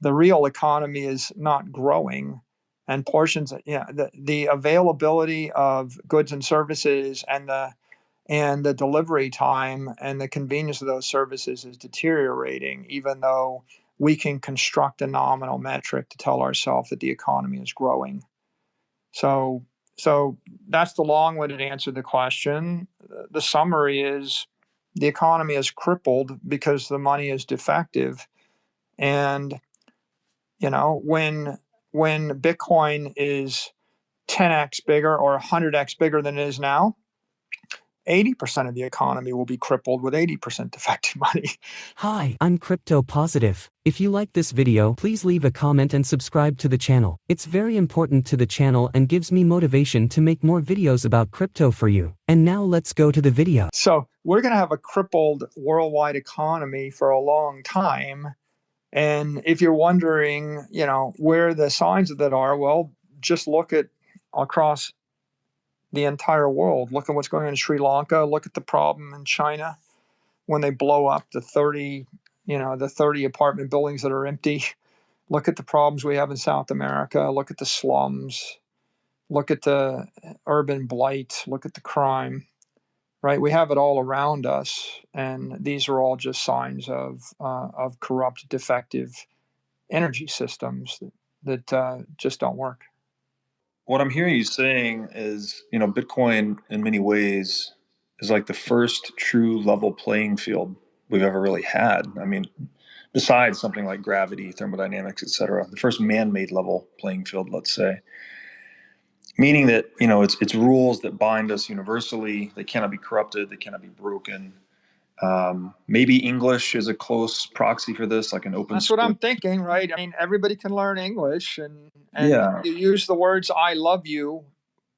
the real economy is not growing, and portions, the availability of goods and services and the delivery time and the convenience of those services is deteriorating, even though we can construct a nominal metric to tell ourselves that the economy is growing. So that's the long-winded answer to the question. The summary is the economy is crippled because the money is defective. And, when Bitcoin is 10x bigger or 100x bigger than it is now, 80% of the economy will be crippled with 80% defective money. Hi, I'm Crypto Positive. If you like this video, please leave a comment and subscribe to the channel. It's very important to the channel and gives me motivation to make more videos about crypto for you. And now let's go to the video. So we're going to have a crippled worldwide economy for a long time. And if you're wondering, where the signs of that are, well, just look at across the entire world. Look at what's going on in Sri Lanka. Look at the problem in China when they blow up the 30 apartment buildings that are empty. Look at the problems we have in South America. Look at the slums. Look at the urban blight. Look at the crime, right? We have it all around us. And these are all just signs of corrupt, defective energy systems that just don't work. What I'm hearing you saying is, Bitcoin in many ways is like the first true level playing field we've ever really had. I mean, besides something like gravity, thermodynamics, et cetera, the first man-made level playing field, let's say. Meaning that, it's rules that bind us universally. They cannot be corrupted. They cannot be broken. Maybe English is a close proxy for this, like an open. That's what I'm thinking, right? I mean, everybody can learn English, and yeah. You use the words "I love you"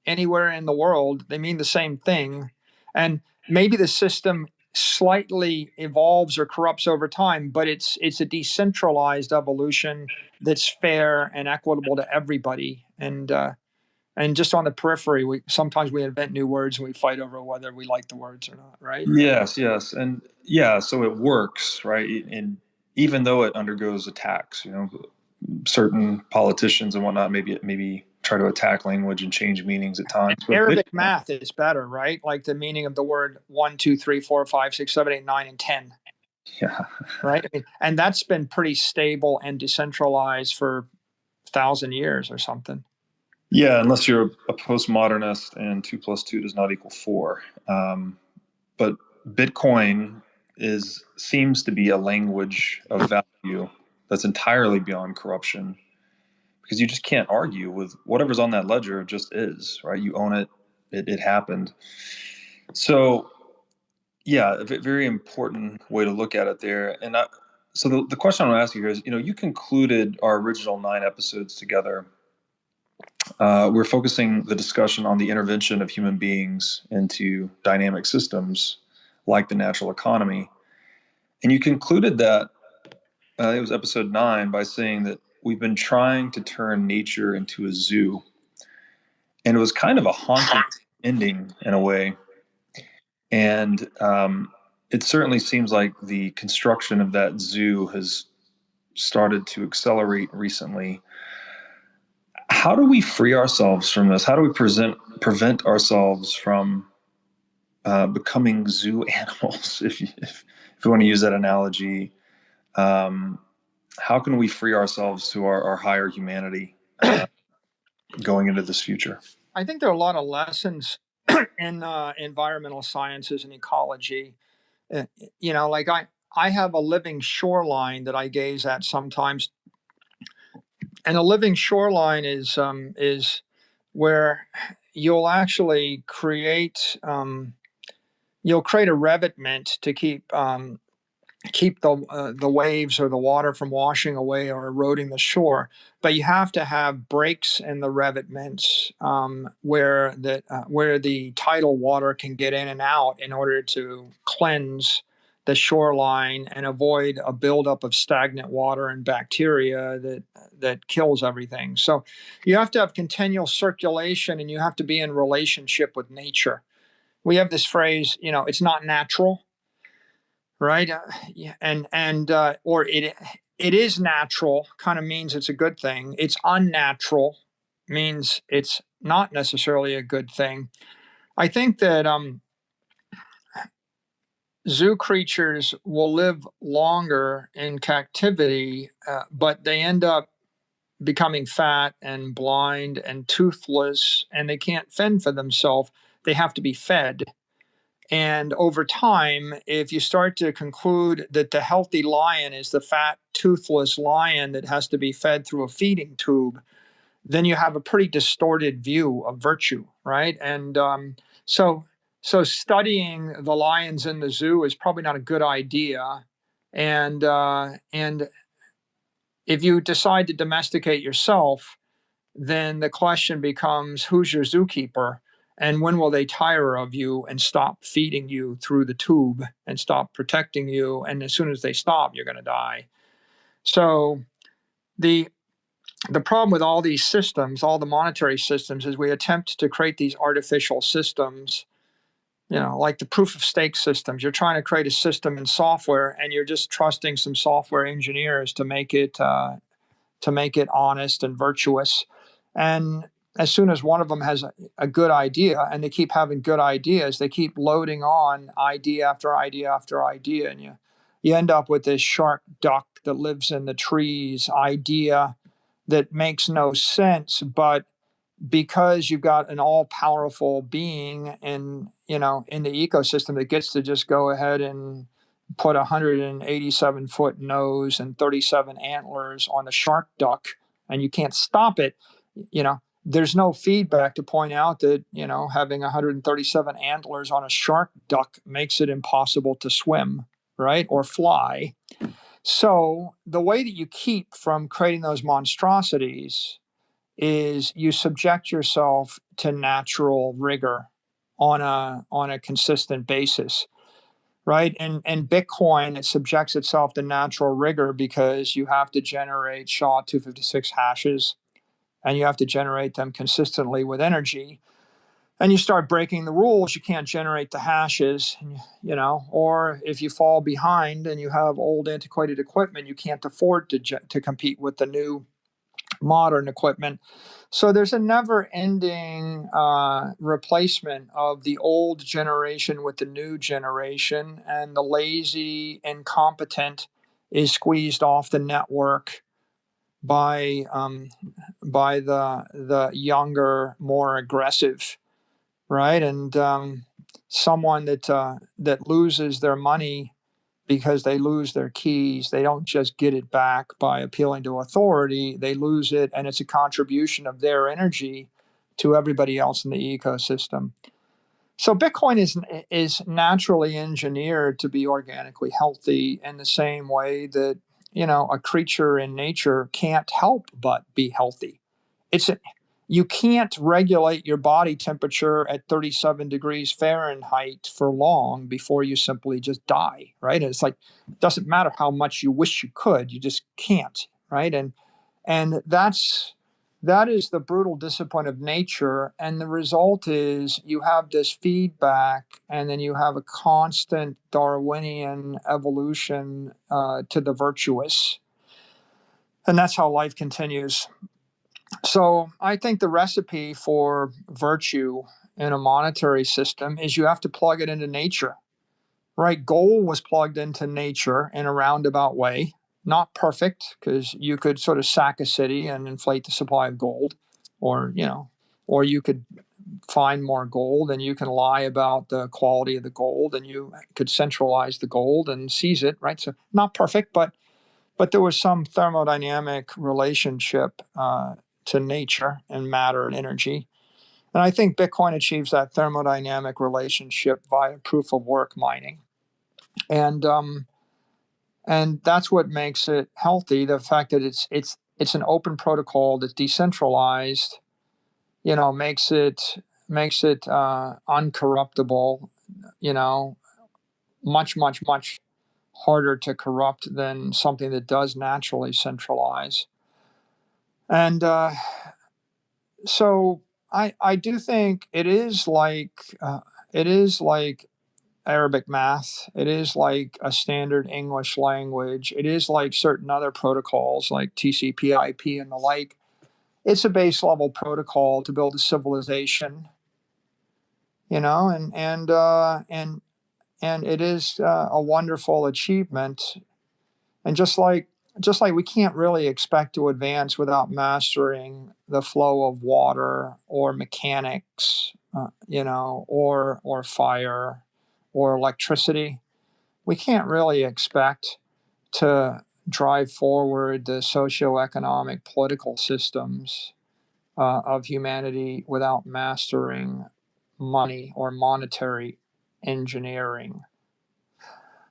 anywhere in the world; they mean the same thing. And maybe the system slightly evolves or corrupts over time, but it's a decentralized evolution that's fair and equitable to everybody. And just on the periphery, sometimes we invent new words and we fight over whether we like the words or not, right? Yes. And so it works, right? And even though it undergoes attacks, certain politicians and whatnot, maybe try to attack language and change meanings at times. But Arabic math is better, right? Like the meaning of the word 1, 2, 3, 4, 5, 6, 7, 8, 9, and 10. Yeah. Right. And that's been pretty stable and decentralized for 1,000 years or something. Yeah, unless you're a postmodernist and 2 + 2 does not equal 4. But Bitcoin seems to be a language of value that's entirely beyond corruption, because you just can't argue with whatever's on that ledger. It just is, right? You own it. It happened. So, yeah, a very important way to look at it there. And so the question I'm going to ask you here is, you concluded our original 9 episodes together. We're focusing the discussion on the intervention of human beings into dynamic systems like the natural economy. And you concluded that, it was episode 9, by saying that we've been trying to turn nature into a zoo. And it was kind of a haunting ending in a way. And it certainly seems like the construction of that zoo has started to accelerate recently. How do we free ourselves from this? How do we prevent ourselves from becoming zoo animals, if you want to use that analogy? How can we free ourselves to our higher humanity going into this future? I think there are a lot of lessons in environmental sciences and ecology. Like I have a living shoreline that I gaze at sometimes. And a living shoreline is where you'll actually create a revetment to keep the waves or the water from washing away or eroding the shore. But you have to have breaks in the revetments where the tidal water can get in and out in order to cleanse the shoreline and avoid a buildup of stagnant water and bacteria that kills everything. So you have to have continual circulation, and you have to be in relationship with nature. We have this phrase, it's not natural. Right, or it is natural kind of means it's a good thing. It's unnatural means it's not necessarily a good thing. I think that zoo creatures will live longer in captivity, but they end up becoming fat and blind and toothless, and they can't fend for themselves. They have to be fed. And over time, if you start to conclude that the healthy lion is the fat, toothless lion that has to be fed through a feeding tube, then you have a pretty distorted view of virtue, right? And so, so studying the lions in the zoo is probably not a good idea. And if you decide to domesticate yourself, then the question becomes, who's your zookeeper? And when will they tire of you and stop feeding you through the tube and stop protecting you? And as soon as they stop, you're going to die. So the the problem with all these systems, all the monetary systems, is we attempt to create these artificial systems, like the proof of stake systems. You're trying to create a system in software, and you're just trusting some software engineers to make it honest and virtuous. And as soon as one of them has a good idea, and they keep having good ideas, they keep loading on idea after idea after idea, and you end up with this shark duck that lives in the trees idea that makes no sense. But because you've got an all-powerful being in the ecosystem that gets to just go ahead and put a 187-foot nose and 37 antlers on the shark duck, and you can't stop it, there's no feedback to point out that having 137 antlers on a shark duck makes it impossible to swim, right, or fly. So the way that you keep from creating those monstrosities is you subject yourself to natural rigor on a consistent basis, right? And Bitcoin, it subjects itself to natural rigor because you have to generate SHA-256 hashes, and you have to generate them consistently with energy. And you start breaking the rules, you can't generate the hashes, or if you fall behind and you have old antiquated equipment, you can't afford to compete with the new modern equipment. So there's a never ending replacement of the old generation with the new generation, and the lazy, incompetent is squeezed off the network by the younger, more aggressive, right? And someone that loses their money because they lose their keys. They don't just get it back by appealing to authority. They lose it, and it's a contribution of their energy to everybody else in the ecosystem. So Bitcoin is naturally engineered to be organically healthy in the same way that a creature in nature can't help but be healthy. You can't regulate your body temperature at 37 degrees Fahrenheit for long before you simply just die, right? And it's like, it doesn't matter how much you wish you could, you just can't, right? And that is the brutal discipline of nature. And the result is you have this feedback, and then you have a constant Darwinian evolution to the virtuous. And that's how life continues. So I think the recipe for virtue in a monetary system is you have to plug it into nature, right? Gold was plugged into nature in a roundabout way, not perfect, because you could sort of sack a city and inflate the supply of gold, or or you could find more gold and you can lie about the quality of the gold, and you could centralize the gold and seize it, right? So not perfect, but there was some thermodynamic relationship to nature and matter and energy. And I think Bitcoin achieves that thermodynamic relationship via proof of work mining. And that's what makes it healthy. The fact that it's an open protocol that's decentralized, makes it uncorruptible. Much harder to corrupt than something that does naturally centralize. And so I do think it is like Arabic math. It is like a standard English language. It is like certain other protocols like TCP/IP and the like. It's a base level protocol to build a civilization, and it is a wonderful achievement. And just like we can't really expect to advance without mastering the flow of water or mechanics, or fire or electricity. We can't really expect to drive forward the socioeconomic political systems of humanity without mastering money or monetary engineering.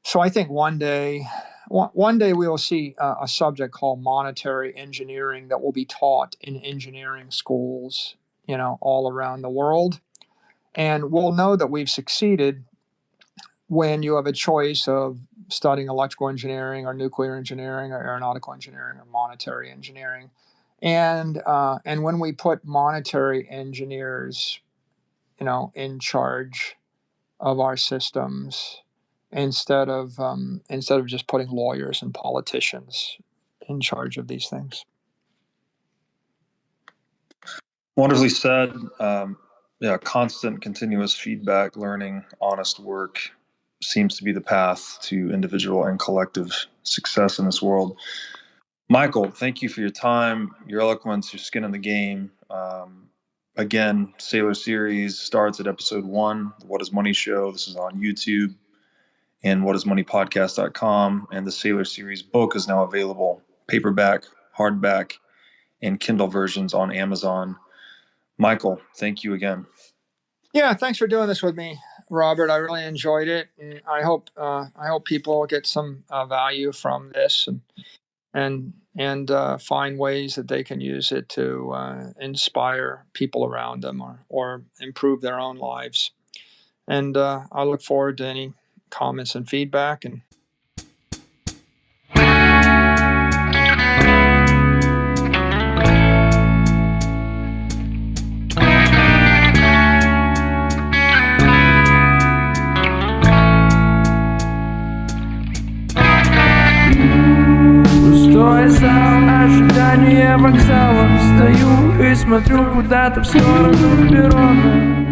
So I think one day we will see a subject called monetary engineering that will be taught in engineering schools, all around the world. And we'll know that we've succeeded when you have a choice of studying electrical engineering or nuclear engineering or aeronautical engineering or monetary engineering. And when we put monetary engineers, in charge of our systems, instead of just putting lawyers and politicians in charge of these things. Wonderfully said. Constant, continuous feedback, learning, honest work seems to be the path to individual and collective success in this world. Michael, thank you for your time, your eloquence, your skin in the game. Again, Saylor series starts at episode 1, the What is Money show. This is on YouTube and whatismoneypodcast.com. And the Saylor series book is now available, paperback, hardback, and Kindle versions on Amazon. Michael, thank you again. Yeah, thanks for doing this with me, Robert. I really enjoyed it, and I hope people get some value from this, and find ways that they can use it to inspire people around them or improve their own lives. And I look forward to any comments and feedback. And Пустой зал, ожидание вокзала. Стою и смотрю куда-то в сторону перрона.